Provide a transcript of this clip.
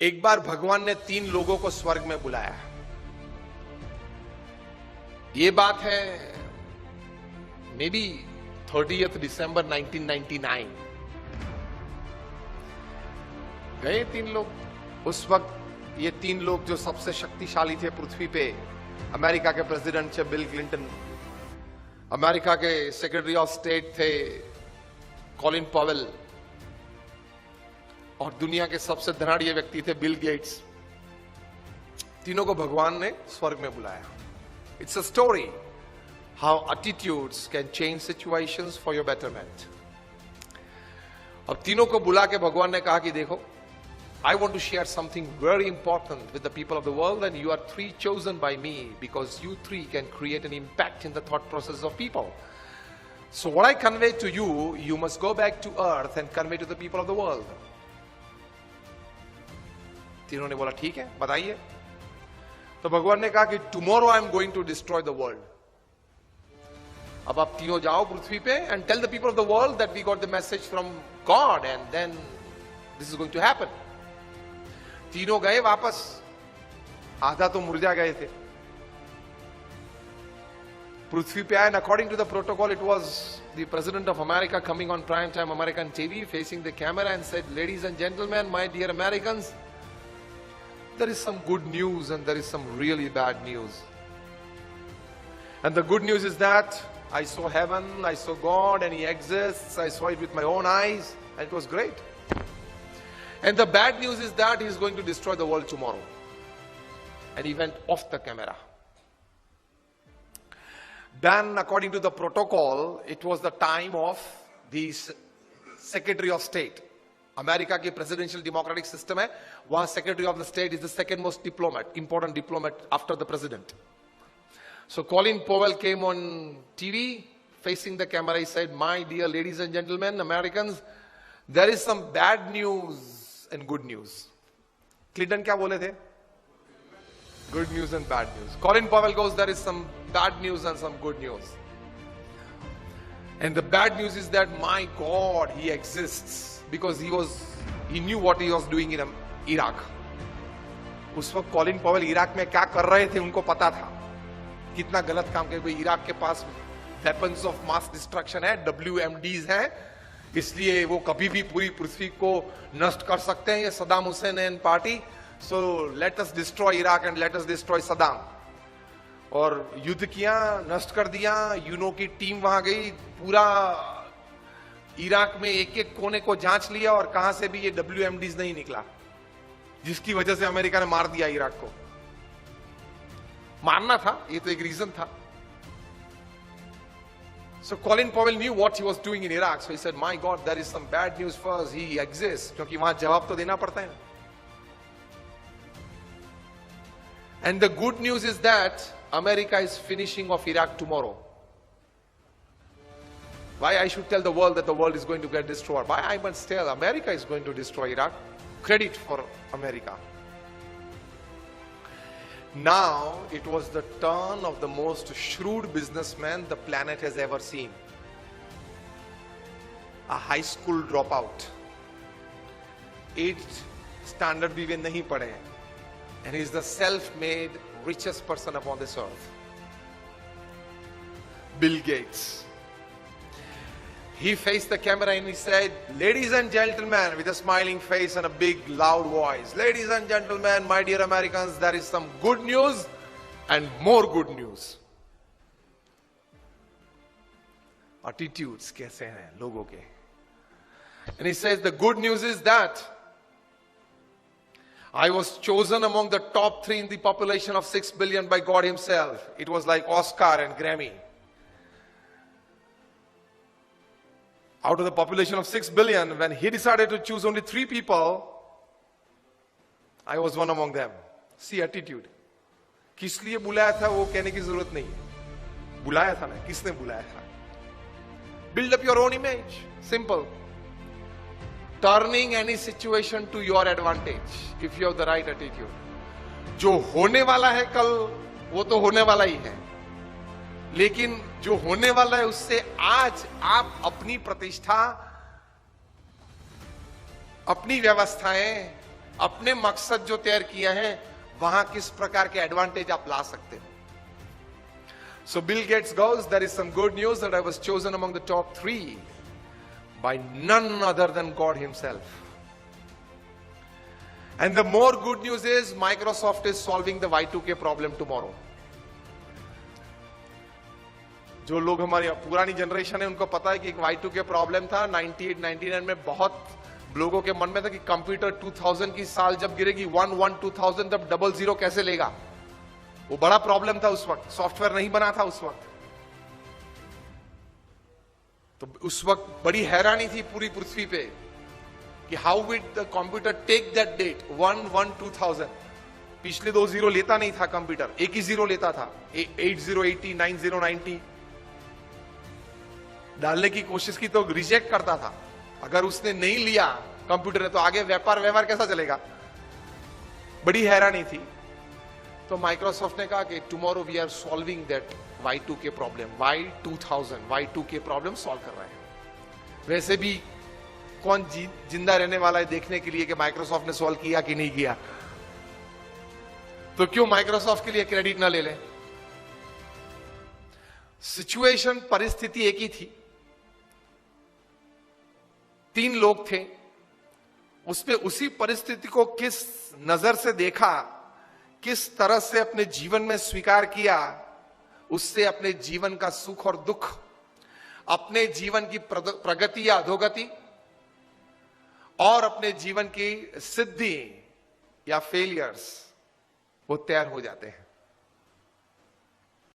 एक बार भगवान ने 3 लोगों को स्वर्ग में बुलाया। ये बात है मे बी 30th दिसंबर 1999। गए 3 लोग। उस वक्त ये 3 लोग जो सबसे शक्तिशाली थे पृथ्वी पे, अमेरिका के प्रेसिडेंट थे बिल क्लिंटन, अमेरिका के सेक्रेटरी ऑफ स्टेट थे कॉलिन पॉवेल, और दुनिया के सबसे धनाढ़ व्यक्ति थे बिल गेट्स। तीनों को भगवान ने स्वर्ग में बुलाया। It's a story how attitudes can change situations for your betterment. अब तीनों को बुला के भगवान ने कहा कि देखो, I want to share something very important with the people of the world, and you are 3 chosen by me because you 3 can create an impact in the thought process of people. So what I convey to you, you must go back to earth and convey to the people of the world. तीनों ने बोला ठीक है, बताइए। तो भगवान ने कहा कि tomorrow I am going to destroy the world. अब आप तीनों जाओ पृथ्वी पे and tell the people of the world that we got the message from God and then this is going to happen. तीनों गए वापस, आधा तो मुरझा गए थे। पृथ्वी पे आए, and according to the protocol it was the president of America coming on prime time American TV facing the camera and said, ladies and gentlemen, my dear Americans, there is some good news and there is some really bad news. And the good news is that I saw heaven, I saw God, and He exists. I saw it with my own eyes and it was great. And the bad news is that He is going to destroy the world tomorrow. And he went off the camera. Then, according to the protocol, it was the time of the Secretary of State. America की presidential democratic system है, वहाँ Secretary of the State is the second most important diplomat after the president. So Colin Powell came on TV, facing the camera. He said, my dear ladies and gentlemen, Americans, there is some bad news and good news. Clinton क्या बोले थे? Good news and bad news. Colin Powell goes, there is some bad news and some good news. And the bad news is that, my God, He exists. Because he knew what he was doing in Iraq. उस वक्त Colin Powell Iraq में क्या कर रहे थे उनको पता था, कितना गलत काम किया। इराक के पास वेपन्स ऑफ मास डिस्ट्रक्शन है, WMDs हैं, इसलिए वो कभी भी पूरी पृथ्वी को नष्ट कर सकते हैं, ये Saddam Hussain and party. So let us destroy Iraq and let us destroy Saddam. और युद्ध किया, नष्ट कर दिया। यूनो की टीम वहां गई, पूरा इराक में एक एक कोने को जांच लिया और कहां से भी ये WMDs नहीं निकला, जिसकी वजह से अमेरिका ने मार दिया इराक को। मारना था, ये तो एक रीजन था। So Colin Powell knew what he was doing in Iraq. So he said, my God, there is some bad news for us. He exists. क्योंकि वहां जवाब तो देना पड़ता है। And the good news is that America is finishing off Iraq tomorrow. Why I should tell the world that the world is going to get destroyed? Why I must tell America is going to destroy Iraq? Credit for America. Now it was the turn of the most shrewd businessman the planet has ever seen. A high school dropout. 8th standard भी वे नहीं पढ़े हैं. And he is the self-made richest person upon this earth. Bill Gates. He faced the camera and he said, ladies and gentlemen, with a smiling face and a big loud voice, ladies and gentlemen, my dear Americans, there is some good news and more good news. Attitudes कैसे हैं लोगों के? And he says, the good news is that I was chosen among the top 3 in the population of 6 billion by God Himself. It was like Oscar and Grammy. Out of the population of 6 billion, when He decided to choose only 3 people, I was one among them. See attitude. किस लिए बुलाया था वो कहने की जरूरत नहीं है। बुलाया था ना, किसने बुलाया था? Build up your own image. Simple. Turning any situation to your advantage if you have the right attitude. जो होने वाला है कल, वो तो होने वाला ही है, लेकिन जो होने वाला है उससे आज आप अपनी प्रतिष्ठा, अपनी व्यवस्थाएं, अपने मकसद जो तैयार किए हैं वहां किस प्रकार के एडवांटेज आप ला सकते हो. So Bill Gates goes, there is some good news that I was chosen among the top 3 by none other than God himself. And the more good news is Microsoft is solving the Y2K problem tomorrow. जो लोग हमारी पुरानी generation है उनको पता है कि Y2K problem था 98, 99 में. बहुत लोगों के मन में था कि कंप्यूटर 2000 की साल जब गिरेगी 2000 तब 00 कैसे लेगा. वो बड़ा प्रॉब्लम था उस वक्त, सॉफ्टवेयर नहीं बना था उस वक्त. तो उस वक्त बड़ी हैरानी थी पूरी पृथ्वी पे कि how with the computer take that date 1/1/2000. पिछले 2 जीरो लेता नहीं था कंप्यूटर, एक ही जीरो लेता था. 8080 9090 डालने की कोशिश की तो रिजेक्ट करता था. अगर उसने नहीं लिया कंप्यूटर ने तो आगे व्यवहार कैसा चलेगा. बड़ी हैरानी थी. तो माइक्रोसॉफ्ट ने कहा कि tomorrow we are solving that Y2K problem. Y2K problem solve कर रहे हैं. वैसे भी कौन जिंदा रहने वाला है देखने के लिए कि माइक्रोसॉफ्ट ने सॉल्व किया कि नहीं किया. तो क्यों माइक्रोसॉफ्ट के लिए क्रेडिट ना ले लें. सिचुएशन परिस्थिति एक ही थी. 3 लोग थे. उसपे उसी परिस्थिति को किस नजर से देखा, किस तरह से अपने जीवन में स्वीकार किया, उससे अपने जीवन का सुख और दुख, अपने जीवन की प्रगति या अधोगति और अपने जीवन की सिद्धि या फेलियर्स वो तैयार हो जाते हैं.